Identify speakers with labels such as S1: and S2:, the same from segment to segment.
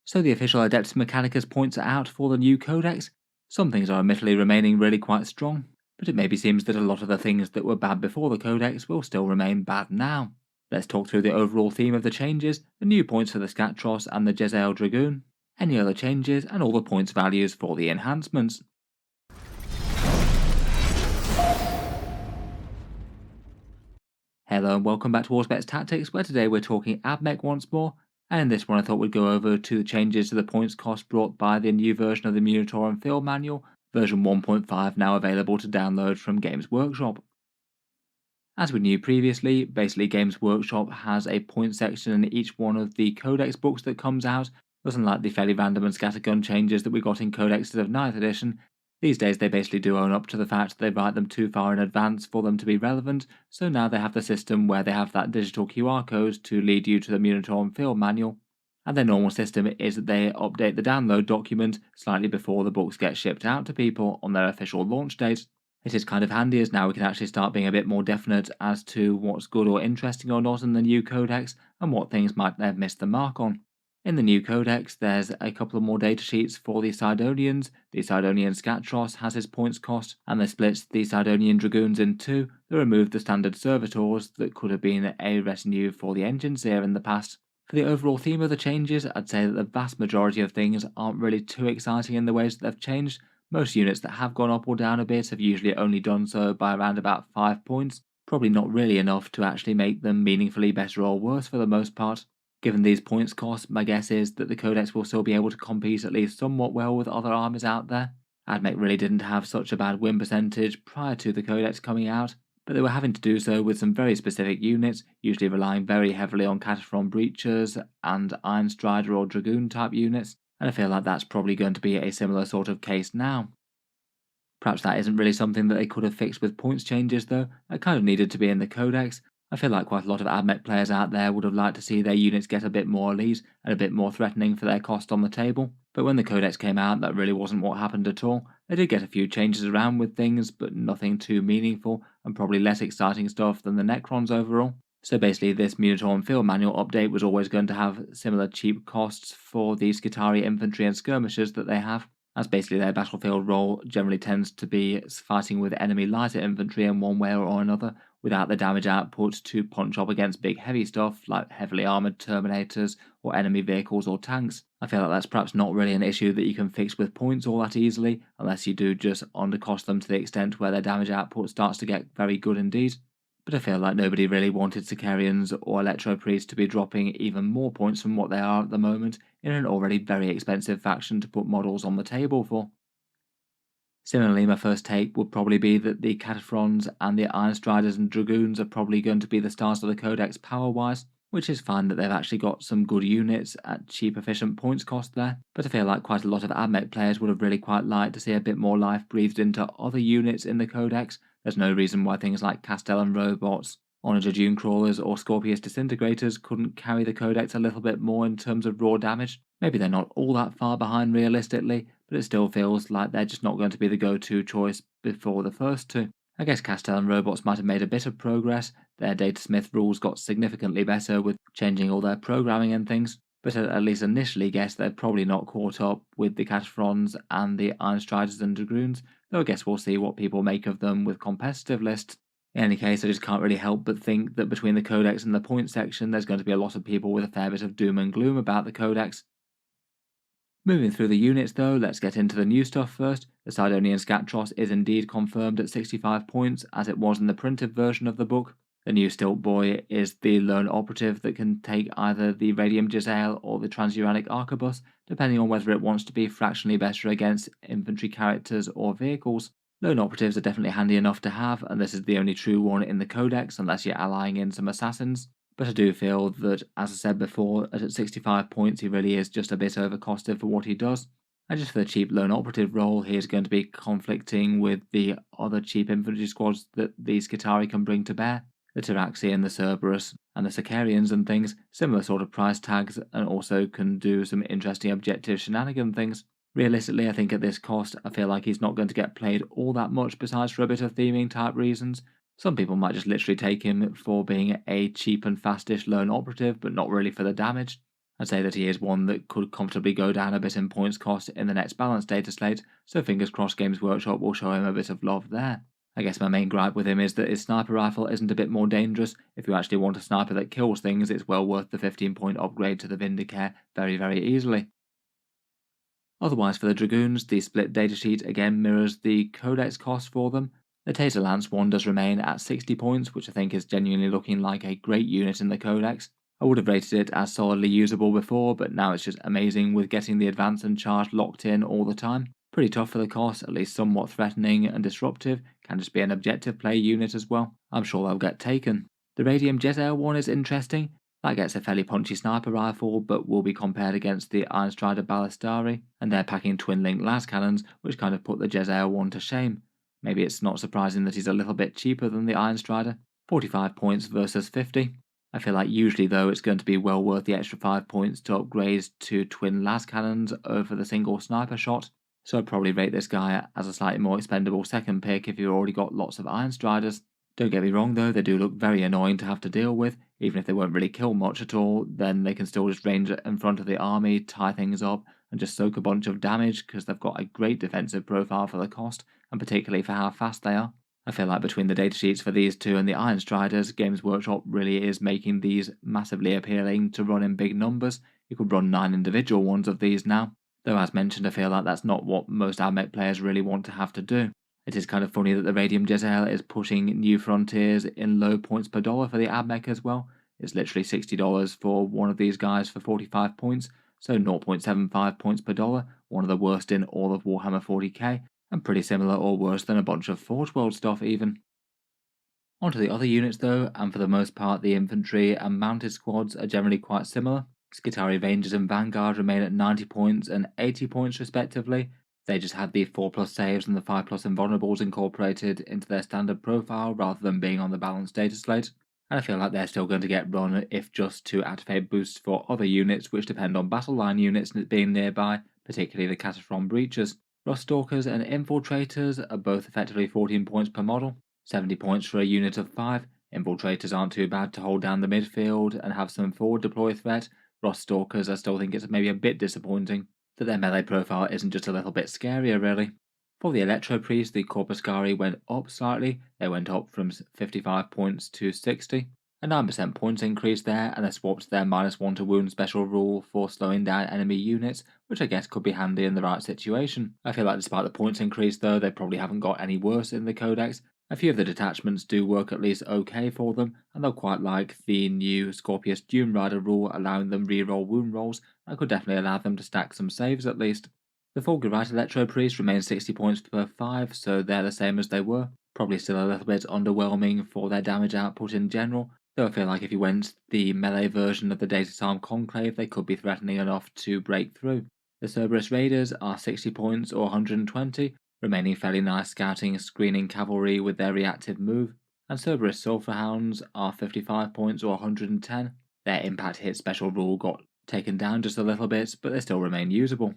S1: So the official Adeptus Mechanicus points out for the new Codex, some things are admittedly remaining really quite strong, but it maybe seems that a lot of the things that were bad before the Codex will still remain bad now. Let's talk through the overall theme of the changes, the new points for the Skatros and the Jezzail Dragoon, any other changes, and all the points values for the enhancements. Hello and welcome back to Auspex Tactics, where today we're talking Admech once more, and in this one I thought we'd go over to the changes to the points cost brought by the new version of the Munitorum Field Manual, version 1.5 now available to download from Games Workshop. As we knew previously, basically Games Workshop has a point section in each one of the Codex books that comes out. Unlike the fairly random and scattergun changes that we got in Codexes of 9th edition, these days they basically do own up to the fact that they write them too far in advance for them to be relevant, so now they have the system where they have that digital QR code to lead you to the Munitorum Field Manual, and their normal system is that they update the download document slightly before the books get shipped out to people on their official launch date. It is kind of handy as now we can actually start being a bit more definite as to what's good or interesting or not in the new Codex and what things might have missed the mark on. In the new Codex, there's a couple of more datasheets for the Sidonians. The Sidonian Skatros has his points cost, and they split the Sidonian Dragoons in two. They removed the standard servitors that could have been a retinue for the engines here in the past. For the overall theme of the changes, I'd say that the vast majority of things aren't really too exciting in the ways that they've changed. Most units that have gone up or down a bit have usually only done so by around about 5 points, probably not really enough to actually make them meaningfully better or worse for the most part. Given these points costs, my guess is that the Codex will still be able to compete at least somewhat well with other armies out there. Admech really didn't have such a bad win percentage prior to the Codex coming out, but they were having to do so with some very specific units, usually relying very heavily on Cataphrone Breachers and Iron Strider or Dragoon type units, and I feel like that's probably going to be a similar sort of case now. Perhaps that isn't really something that they could have fixed with points changes though, that kind of needed to be in the Codex. I feel like quite a lot of Admech players out there would have liked to see their units get a bit more elite and a bit more threatening for their cost on the table, but when the Codex came out that really wasn't what happened at all. They did get a few changes around with things, but nothing too meaningful and probably less exciting stuff than the Necrons overall. So basically this Munitorum Field Manual update was always going to have similar cheap costs for the Skitarii infantry and skirmishers that they have, as basically their battlefield role generally tends to be fighting with enemy lighter infantry in one way or another, without the damage output to punch up against big heavy stuff like heavily armoured Terminators or enemy vehicles or tanks. I feel like that's perhaps not really an issue that you can fix with points all that easily, unless you do just undercost them to the extent where their damage output starts to get very good indeed. But I feel like nobody really wanted Sicarians or Electro Priests to be dropping even more points from what they are at the moment in an already very expensive faction to put models on the table for. Similarly, my first take would probably be that the Cataphrons and the Iron Striders and Dragoons are probably going to be the stars of the Codex power-wise, which is fine that they've actually got some good units at cheap efficient points cost there, but I feel like quite a lot of Admech players would have really quite liked to see a bit more life breathed into other units in the Codex. There's no reason why things like Castellan Robots, Onager Dune Crawlers or Scorpius Disintegrators couldn't carry the Codex a little bit more in terms of raw damage. Maybe they're not all that far behind realistically, but it still feels like they're just not going to be the go-to choice before the first two. I guess Castellan Robots might have made a bit of progress. Their Datasmith rules got significantly better with changing all their programming and things, but at least initially guess they're probably not caught up with the Cataphrons and the Iron Striders and Dragoons, though I guess we'll see what people make of them with competitive lists. In any case, I just can't really help but think that between the Codex and the point section there's going to be a lot of people with a fair bit of doom and gloom about the Codex. Moving through the units though, let's get into the new stuff first. The Sidonian Skatros is indeed confirmed at 65 points, as it was in the printed version of the book. The new Stilt Boy is the lone operative that can take either the Radium Jezzail or the Transuranic Arquebus, depending on whether it wants to be fractionally better against infantry characters or vehicles. Lone operatives are definitely handy enough to have, and this is the only true one in the Codex unless you're allying in some assassins. But I do feel that, as I said before, at 65 points he really is just a bit overcosted for what he does. And just for the cheap lone operative role, he is going to be conflicting with the other cheap infantry squads that the Skitarii can bring to bear. The Taraxi and the Cerberus and the Sicarians and things, similar sort of price tags, and also can do some interesting objective shenanigan things. Realistically, I think at this cost, I feel like he's not going to get played all that much besides for a bit of theming type reasons. Some people might just literally take him for being a cheap and fastish lone operative, but not really for the damage. I'd say that he is one that could comfortably go down a bit in points cost in the next balanced data slate, so fingers crossed Games Workshop will show him a bit of love there. I guess my main gripe with him is that his sniper rifle isn't a bit more dangerous. If you actually want a sniper that kills things, it's well worth the 15-point upgrade to the Vindicare very easily. Otherwise for the Dragoons, the split datasheet again mirrors the Codex cost for them. The Taser Lance one does remain at 60 points, which I think is genuinely looking like a great unit in the Codex. I would have rated it as solidly usable before, but now it's just amazing with getting the advance and charge locked in all the time. Pretty tough for the cost, at least somewhat threatening and disruptive, can just be an objective play unit as well. I'm sure they'll get taken. The Radium Jezzail one is interesting. That gets a fairly punchy sniper rifle, but will be compared against the Iron Strider Ballistari, and they're packing twin-link las cannons, which kind of put the Jezzail one to shame. Maybe it's not surprising that he's a little bit cheaper than the Iron Strider. 45 points versus 50. I feel like usually though it's going to be well worth the extra 5 points to upgrade to twin las cannons over the single sniper shot, so I'd probably rate this guy as a slightly more expendable second pick if you've already got lots of Iron Striders. Don't get me wrong though, they do look very annoying to have to deal with. Even if they won't really kill much at all, then they can still just range in front of the army, tie things up, and just soak a bunch of damage because they've got a great defensive profile for the cost, and particularly for how fast they are. I feel like between the datasheets for these two and the Iron Striders, Games Workshop really is making these massively appealing to run in big numbers. You could run 9 individual ones of these now, though as mentioned I feel like that's not what most Admech players really want to have to do. It is kind of funny that the Radium Jezzail is pushing new frontiers in low points per dollar for the Admech as well. It's literally $60 for one of these guys for 45 points, so 0.75 points per dollar, one of the worst in all of Warhammer 40k, and pretty similar or worse than a bunch of Forge World stuff even. Onto the other units though, and for the most part the infantry and mounted squads are generally quite similar. Skitarii Rangers and Vanguard remain at 90 points and 80 points respectively. They just have the 4+ saves and the 5+ invulnerables incorporated into their standard profile rather than being on the balanced data slate. And I feel like they're still going to get run if just to activate boosts for other units which depend on battle line units being nearby, particularly the Cataphrone Breachers. Ruststalkers and Infiltrators are both effectively 14 points per model, 70 points for a unit of 5. Infiltrators aren't too bad to hold down the midfield and have some forward deploy threat. Ruststalkers I still think it's maybe a bit disappointing that their melee profile isn't just a little bit scarier really. For the Electro Priest, the Corpuscari went up slightly. They went up from 55 points to 60. A 9% points increase there, and they swapped their -1 to wound special rule for slowing down enemy units, which I guess could be handy in the right situation. I feel like despite the points increase though, they probably haven't got any worse in the Codex. A few of the detachments do work at least okay for them, and they'll quite like the new Scorpius Dune Rider rule allowing them reroll wound rolls. That could definitely allow them to stack some saves at least. The Fulgurite Electro Priest remains 60 points per 5, so they're the same as they were. Probably still a little bit underwhelming for their damage output in general, though I feel like if you went the melee version of the Datasarm Conclave, they could be threatening enough to break through. The Cerberus Raiders are 60 points or 120, remaining fairly nice scouting screening cavalry with their reactive move, and Cerberus Sulphur Hounds are 55 points or 110. Their impact hit special rule got taken down just a little bit, but they still remain usable.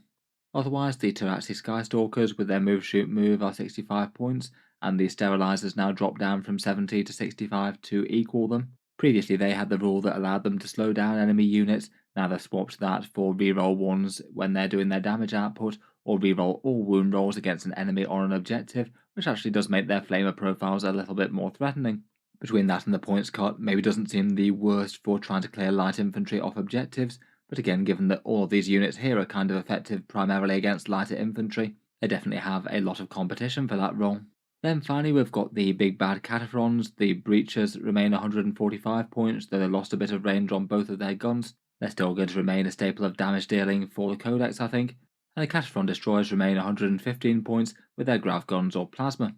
S1: Otherwise, the Taraxi Skystalkers with their move shoot move are 65 points, and the Sterilizers now drop down from 70 to 65 to equal them. Previously they had the rule that allowed them to slow down enemy units, now they've swapped that for reroll ones when they're doing their damage output, or reroll all wound rolls against an enemy or an objective, which actually does make their flamer profiles a little bit more threatening. Between that and the points cut, maybe doesn't seem the worst for trying to clear light infantry off objectives, but again, given that all of these units here are kind of effective primarily against lighter infantry, they definitely have a lot of competition for that role. Then finally we've got the big bad Cataphrons. The Breachers remain 145 points, though they lost a bit of range on both of their guns. They're still going to remain a staple of damage dealing for the Codex I think, and the Cataphron Destroyers remain 115 points with their grav guns or plasma.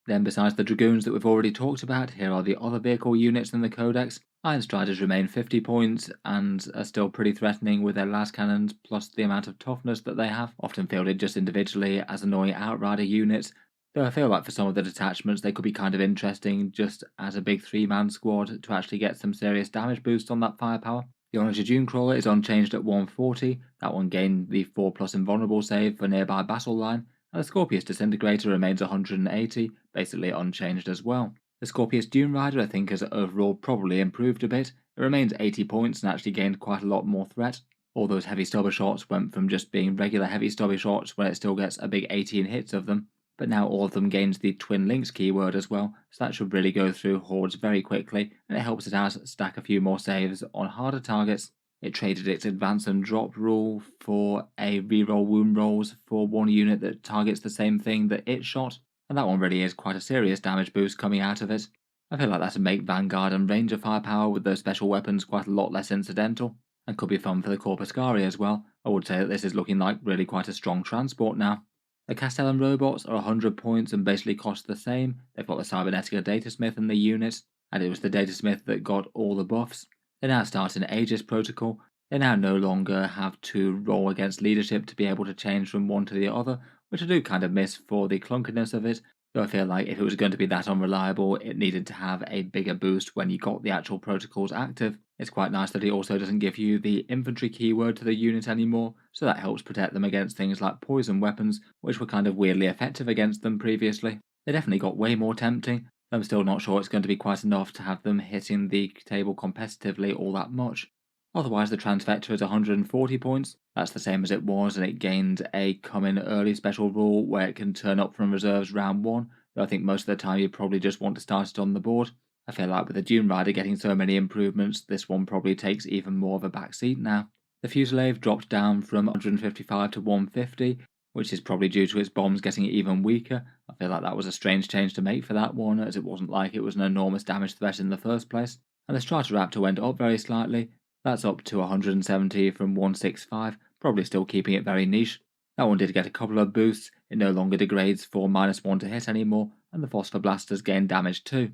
S1: Then besides the Dragoons that we've already talked about, here are the other vehicle units in the Codex. Iron Striders remain 50 points and are still pretty threatening with their las cannons plus the amount of toughness that they have, often fielded just individually as annoying outrider units, though I feel like for some of the detachments they could be kind of interesting just as a big 3-man squad to actually get some serious damage boost on that firepower. The Onager Dune Crawler is unchanged at 140, that one gained the 4+ invulnerable save for nearby battle line, and the Scorpius Disintegrator remains 180, basically unchanged as well. The Scorpius Dune Rider I think has overall probably improved a bit. It It remains 80 points and actually gained quite a lot more threat. All those heavy stubber shots went from just being regular heavy stubby shots where it still gets a big 18 hits of them, but now all of them gains the Twin Links keyword as well, so that should really go through hordes very quickly, and it helps it out stack a few more saves on harder targets. It traded its advance and drop rule for a reroll wound rolls for one unit that targets the same thing that it shot, and that one really is quite a serious damage boost coming out of it. I feel like that'd make Vanguard and Ranger firepower with those special weapons quite a lot less incidental, and could be fun for the Corpuscari as well. I would say that this is looking like really quite a strong transport now. The Castellan robots are 100 points and basically cost the same. They've got the Cybernetica Datasmith in the unit, and it was the Datasmith that got all the buffs. They now start an Aegis protocol. They now no longer have to roll against leadership to be able to change from one to the other, which I do kind of miss for the clunkiness of it. Though I feel like if it was going to be that unreliable, it needed to have a bigger boost when you got the actual protocols active. It's quite nice that it also doesn't give you the infantry keyword to the unit anymore, so that helps protect them against things like poison weapons, which were kind of weirdly effective against them previously. They definitely got way more tempting. I'm still not sure it's going to be quite enough to have them hitting the table competitively all that much. Otherwise, the Transvector is 140 points. That's the same as it was, and it gained a come in early special rule where it can turn up from reserves round 1, though I think most of the time you probably just want to start it on the board. I feel like with the Dune Rider getting so many improvements, this one probably takes even more of a back seat now. The Fusillade dropped down from 155 to 150, which is probably due to its bombs getting even weaker. I feel like that was a strange change to make for that one, as it wasn't like it was an enormous damage threat in the first place. And the Stratoraptor went up very slightly. That's up to 170 from 165, probably still keeping it very niche. That one did get a couple of boosts. It no longer degrades for -1 to hit anymore, and the Phosphor Blasters gain damage too.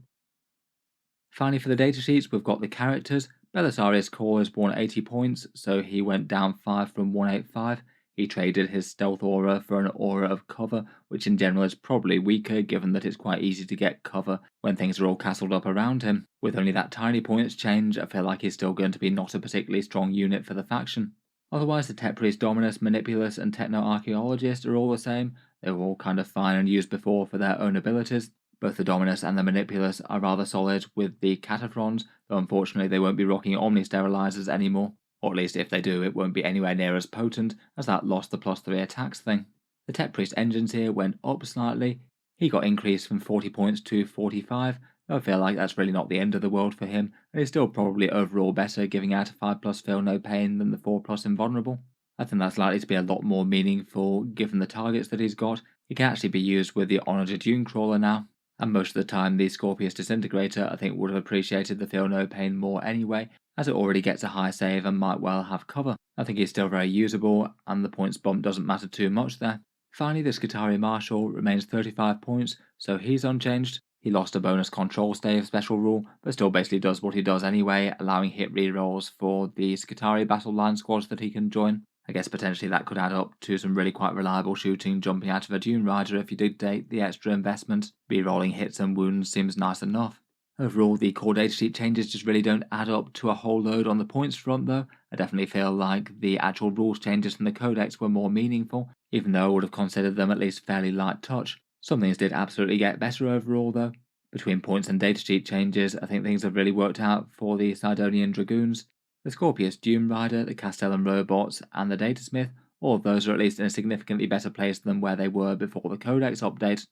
S1: Finally, for the datasheets, we've got the characters. Belisarius Core has borne 80 points, so he went down 5 from 185. He traded his Stealth Aura for an Aura of Cover, which in general is probably weaker given that it's quite easy to get cover when things are all castled up around him. With only that tiny points change, I feel like he's still going to be not a particularly strong unit for the faction. Otherwise, the Tech Priest Dominus, Manipulus, and Techno-Archaeologist are all the same. They were all kind of fine and used before for their own abilities. Both the Dominus and the Manipulus are rather solid with the Cataphrons, though unfortunately they won't be rocking Omni-Sterilizers anymore. Or at least if they do, it won't be anywhere near as potent, as that lost the +3 attacks thing. The Tech Priest Engines here went up slightly. He got increased from 40 points to 45, though I feel like that's really not the end of the world for him, and he's still probably overall better giving out a 5+ Feel No Pain than the 4+ Invulnerable. I think that's likely to be a lot more meaningful given the targets that he's got. He can actually be used with the Honor to Dune Crawler now, and most of the time the Scorpius Disintegrator I think would have appreciated the Feel No Pain more anyway, as it already gets a high save and might well have cover. I think he's still very usable, and the points bump doesn't matter too much there. Finally, the Skitarii Marshal remains 35 points, so he's unchanged. He lost a bonus control stave special rule, but still basically does what he does anyway, allowing hit rerolls for the Skitarii battle line squads that he can join. I guess potentially that could add up to some really quite reliable shooting jumping out of a Dune Rider if you did take the extra investment. Rerolling hits and wounds seems nice enough. Overall, the core datasheet changes just really don't add up to a whole load on the points front though. I definitely feel like the actual rules changes from the Codex were more meaningful, even though I would have considered them at least fairly light touch. Some things did absolutely get better overall though. Between points and datasheet changes, I think things have really worked out for the Sidonian Dragoons. The Scorpius Dune Rider, the Castellan Robots, and the Datasmith, all of those are at least in a significantly better place than where they were before the Codex update.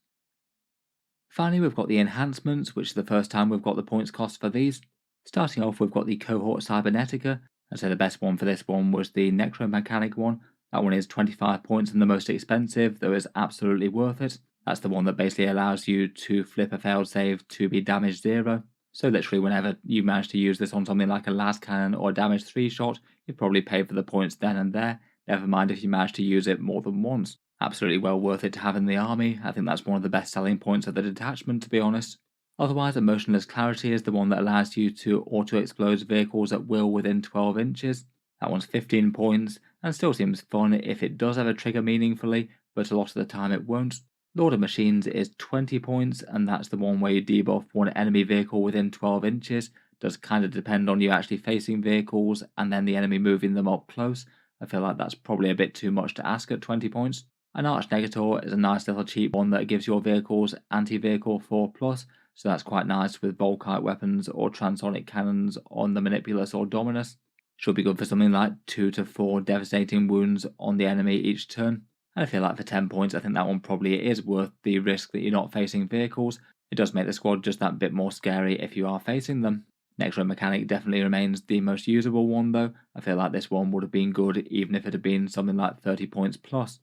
S1: Finally, we've got the Enhancements, which is the first time we've got the points cost for these. Starting off, we've got the Cohort Cybernetica. I'd say the best one for this one was the Necromechanic one. That one is 25 points and the most expensive, though it's absolutely worth it. That's the one that basically allows you to flip a failed save to be damage 0. So literally whenever you manage to use this on something like a las cannon or a damage 3 shot, you'd probably pay for the points then and there, never mind if you manage to use it more than once. Absolutely well worth it to have in the army. I think that's one of the best selling points of the detachment, to be honest. Otherwise, Emotionless Clarity is the one that allows you to auto-explode vehicles at will within 12 inches. That one's 15 points, and still seems fun if it does ever trigger meaningfully, but a lot of the time it won't. Lord of Machines is 20 points, and that's the one where you debuff one enemy vehicle within 12 inches. Does kind of depend on you actually facing vehicles, and then the enemy moving them up close. I feel like that's probably a bit too much to ask at 20 points. An Arch Negator is a nice little cheap one that gives your vehicles anti-vehicle 4+, so that's quite nice with Volkite weapons or transonic cannons on the Manipulus or Dominus. Should be good for something like 2 to 4 devastating wounds on the enemy each turn. And I feel like for 10 points, I think that one probably is worth the risk that you're not facing vehicles. It does make the squad just that bit more scary if you are facing them. Next row mechanic definitely remains the most usable one though. I feel like this one would have been good even if it had been something like 30 points plus.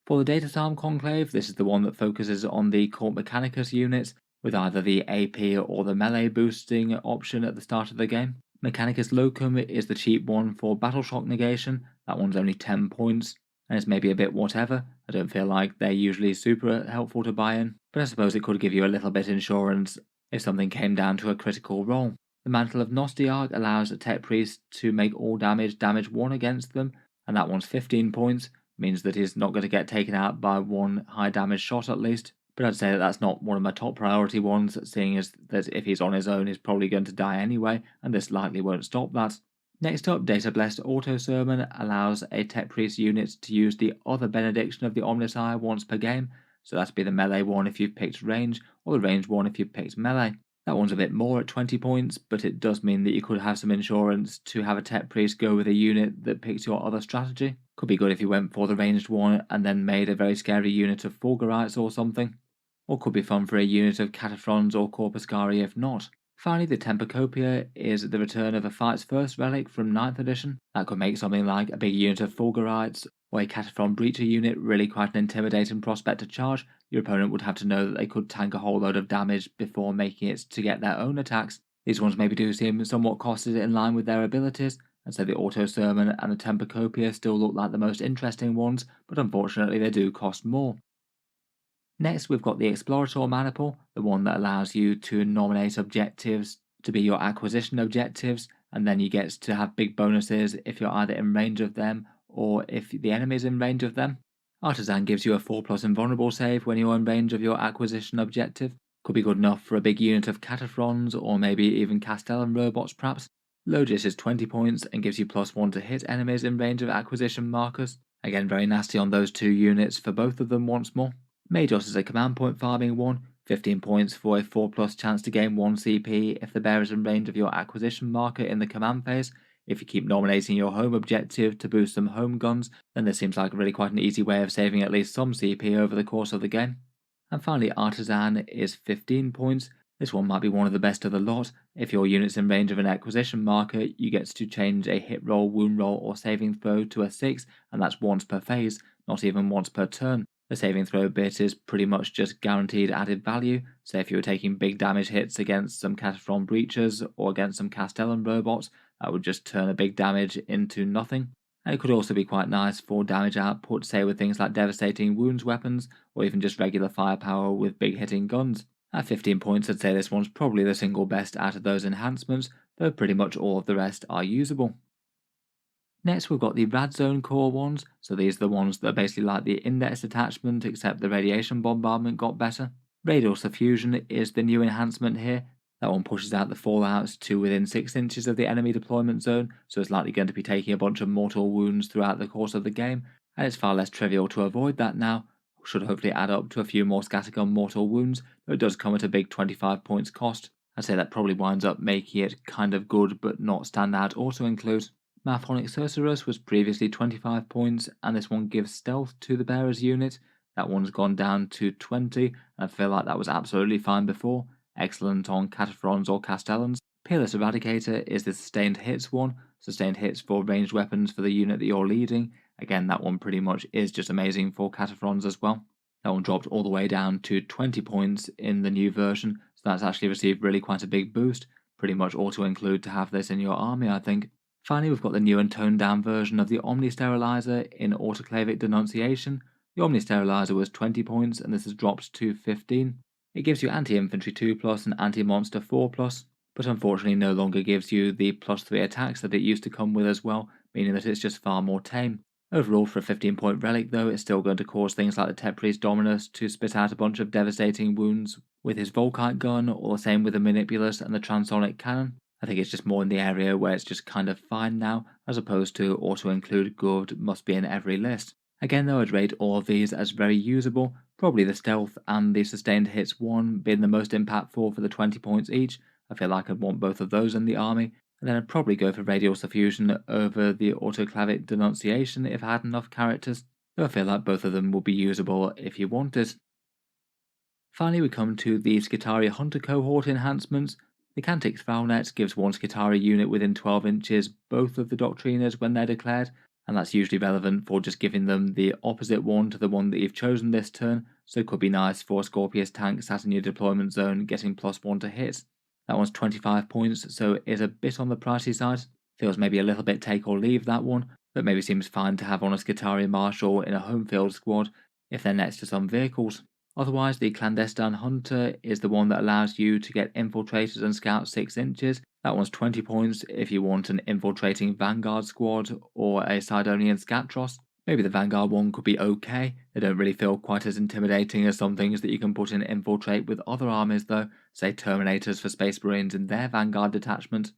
S1: For the Data Time Conclave, this is the one that focuses on the Court Mechanicus units, with either the AP or the melee boosting option at the start of the game. Mechanicus Locum is the cheap one for Battle Shock negation, that one's only 10 points, and it's maybe a bit whatever. I don't feel like they're usually super helpful to buy in, but I suppose it could give you a little bit insurance if something came down to a critical roll. The Mantle of Nostiarch allows a Tech Priest to make all damage 1 against them, and that one's 15 points, means that he's not going to get taken out by one high damage shot at least. But I'd say that that's not one of my top priority ones, seeing as that if he's on his own he's probably going to die anyway, and this likely won't stop that. Next up, Data Blessed Auto Sermon allows a Tech Priest unit to use the other benediction of the Omnissiah once per game, so that'd be the melee one if you've picked range, or the range one if you've picked melee. That one's a bit more at 20 points, but it does mean that you could have some insurance to have a Tech Priest go with a unit that picks your other strategy. Could be good if you went for the ranged one and then made a very scary unit of Fulgurites or something. Or could be fun for a unit of Cataphrons or Corpuscari if not. Finally, the Tempocopia is the return of a Fight's First relic from 9th edition. That could make something like a big unit of Fulgurites or a Cataphron Breacher unit really quite an intimidating prospect to charge. Your opponent would have to know that they could tank a whole load of damage before making it to get their own attacks. These ones maybe do seem somewhat costed in line with their abilities, and so the Auto Sermon and the Tempocopia still look like the most interesting ones, but unfortunately they do cost more. Next, we've got the Explorator Maniple, the one that allows you to nominate objectives to be your acquisition objectives, and then you get to have big bonuses if you're either in range of them or if the enemy is in range of them. Artisan gives you a 4+ invulnerable save when you're in range of your acquisition objective. Could be good enough for a big unit of Cataphrons or maybe even Castellan robots perhaps. Logis is 20 points and gives you +1 to hit enemies in range of acquisition markers. Again, very nasty on those two units for both of them once more. Majos is a command point farming one, 15 points for a 4+ chance to gain 1 CP if the bearer is in range of your acquisition marker in the command phase. If you keep nominating your home objective to boost some home guns, then this seems like really quite an easy way of saving at least some CP over the course of the game. And finally, Artisan is 15 points. This one might be one of the best of the lot. If your unit's in range of an acquisition marker, you get to change a hit roll, wound roll, or saving throw to a 6, and that's once per phase, not even once per turn. The saving throw bit is pretty much just guaranteed added value, so if you were taking big damage hits against some Cataphron Breachers or against some Castellan robots, that would just turn a big damage into nothing. And it could also be quite nice for damage output, say with things like devastating wounds weapons, or even just regular firepower with big hitting guns. At 15 points, I'd say this one's probably the single best out of those enhancements, though pretty much all of the rest are usable. Next, we've got the Rad Zone core ones, so these are the ones that are basically like the index attachment, except the radiation bombardment got better. Radial Suffusion is the new enhancement here. That one pushes out the fallouts to within 6 inches of the enemy deployment zone, so it's likely going to be taking a bunch of mortal wounds throughout the course of the game, and it's far less trivial to avoid that now. Should hopefully add up to a few more scattergun mortal wounds, though it does come at a big 25 points cost. I'd say that probably winds up making it kind of good but not standout auto-include. Malphonic Sorceress was previously 25 points, and this one gives stealth to the bearer's unit. That one's gone down to 20, and I feel like that was absolutely fine before. Excellent on Cataphrons or Castellans. Peerless Eradicator is the sustained hits one, sustained hits for ranged weapons for the unit that you're leading. Again, that one pretty much is just amazing for Cataphrons as well. That one dropped all the way down to 20 points in the new version, so that's actually received really quite a big boost. Pretty much auto-include to have this in your army, I think. Finally, we've got the new and toned down version of the Omni Sterilizer in Autoclavic Denunciation. The Omni Sterilizer was 20 points and this has dropped to 15. It gives you Anti-Infantry 2+ and Anti-Monster 4+, but unfortunately no longer gives you the +3 attacks that it used to come with as well, meaning that it's just far more tame. Overall, for a 15-point relic though, it's still going to cause things like the Tech Priest Dominus to spit out a bunch of devastating wounds with his Volkite gun, or the same with the Manipulus and the Transonic Cannon. I think it's just more in the area where it's just kind of fine now, as opposed to auto-include good must be in every list. Again though, I'd rate all of these as very usable, Probably the stealth and the sustained hits one being the most impactful for the 20 points each. I feel like I'd want both of those in the army. And then I'd probably go for Radial Suffusion over the Autoclavic Denunciation if I had enough characters, though I feel like both of them will be usable if you wanted. Finally, we come to the Skitarii Hunter cohort enhancements. The Cantic Thrallnet gives one Skitarii unit within 12 inches both of the Doctriners when they're declared, and that's usually relevant for just giving them the opposite one to the one that you've chosen this turn, so it could be nice for a Scorpius tank sat in your deployment zone getting +1 to hit. That one's 25 points, so it is a bit on the pricey side. Feels maybe a little bit take or leave that one, but maybe seems fine to have on a Skitarii Marshal in a home field squad if they're next to some vehicles. Otherwise, the Clandestine Hunter is the one that allows you to get Infiltrators and Scouts 6 inches. That one's 20 points if you want an infiltrating Vanguard squad or a Sidonian Skatros. Maybe the Vanguard one could be okay. They don't really feel quite as intimidating as some things that you can put in Infiltrate with other armies though, say Terminators for Space Marines in their Vanguard detachment.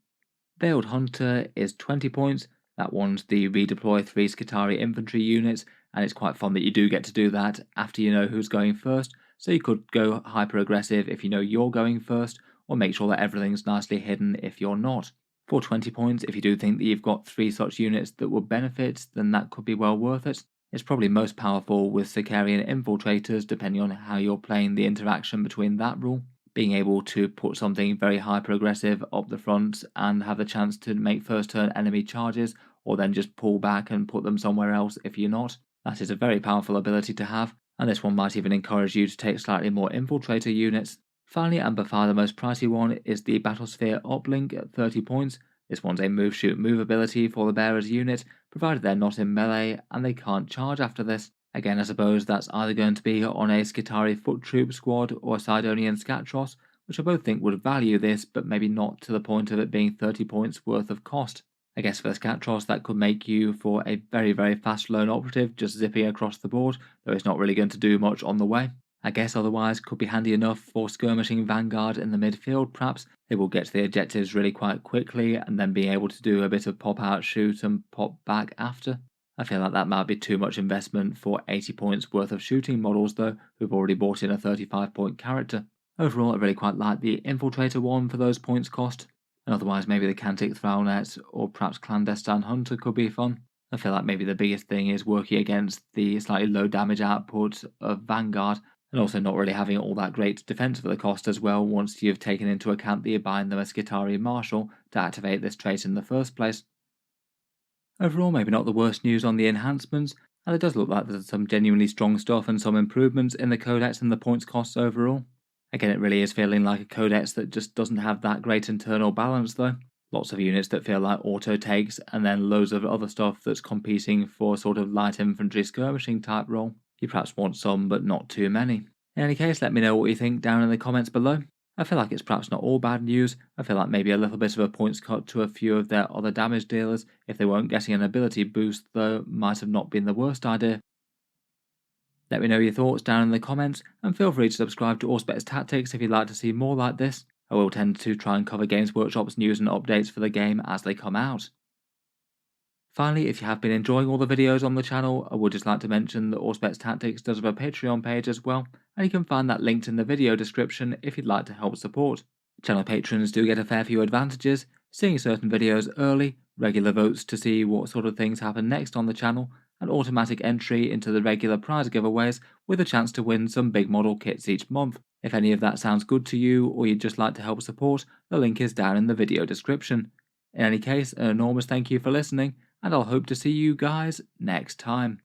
S1: Veiled Hunter is 20 points. That one's the redeploy 3 Skitarii infantry units, and it's quite fun that you do get to do that after you know who's going first, so you could go hyper aggressive if you know you're going first, or make sure that everything's nicely hidden if you're not. For 20 points, if you do think that you've got 3 such units that would benefit, then that could be well worth it. It's probably most powerful with Sicarian Infiltrators depending on how you're playing the interaction between that rule. Being able to put something very hyper aggressive up the front and have the chance to make first turn enemy charges, or then just pull back and put them somewhere else if you're not. That is a very powerful ability to have, and this one might even encourage you to take slightly more Infiltrator units. Finally, and by far the most pricey one, is the Battlesphere Uplink at 30 points. This one's a move shoot move ability for the bearer's unit, provided they're not in melee and they can't charge after this. Again, I suppose that's either going to be on a Skitarii Foot Troop squad or a Sidonian Skatros, which I both think would value this, but maybe not to the point of it being 30 points worth of cost. I guess for the Skatros that could make you for a very fast lone operative just zipping across the board, though it's not really going to do much on the way. I guess otherwise could be handy enough for skirmishing Vanguard in the midfield perhaps. They will get to the objectives really quite quickly and then being able to do a bit of pop out shoot and pop back after. I feel like that might be too much investment for 80 points worth of shooting models though, who've already bought in a 35 point character. Overall I really quite like the Infiltrator one for those points cost, and otherwise maybe the Cantic Thrallnet or perhaps Clandestine Hunter could be fun. I feel like maybe the biggest thing is working against the slightly low damage output of Vanguard, and also not really having all that great defense for the cost as well once you've taken into account that you're buying them a Skitarii Marshal to activate this trait in the first place. Overall, maybe not the worst news on the enhancements, and it does look like there's some genuinely strong stuff and some improvements in the Codex and the points costs overall. Again, it really is feeling like a Codex that just doesn't have that great internal balance though. Lots of units that feel like auto takes, and then loads of other stuff that's competing for sort of light infantry skirmishing type role. You perhaps want some, but not too many. In any case, let me know what you think down in the comments below. I feel like it's perhaps not all bad news. I feel like maybe a little bit of a points cut to a few of their other damage dealers if they weren't getting an ability boost though might have not been the worst idea. Let me know your thoughts down in the comments, and feel free to subscribe to Auspex Tactics if you'd like to see more like this. I will tend to try and cover Games Workshop's news and updates for the game as they come out. Finally, if you have been enjoying all the videos on the channel, I would just like to mention that Auspex Tactics does have a Patreon page as well, and you can find that linked in the video description if you'd like to help support. Channel patrons do get a fair few advantages, seeing certain videos early, regular votes to see what sort of things happen next on the channel, and automatic entry into the regular prize giveaways with a chance to win some big model kits each month. If any of that sounds good to you or you'd just like to help support, the link is down in the video description. In any case, an enormous thank you for listening, and I'll hope to see you guys next time.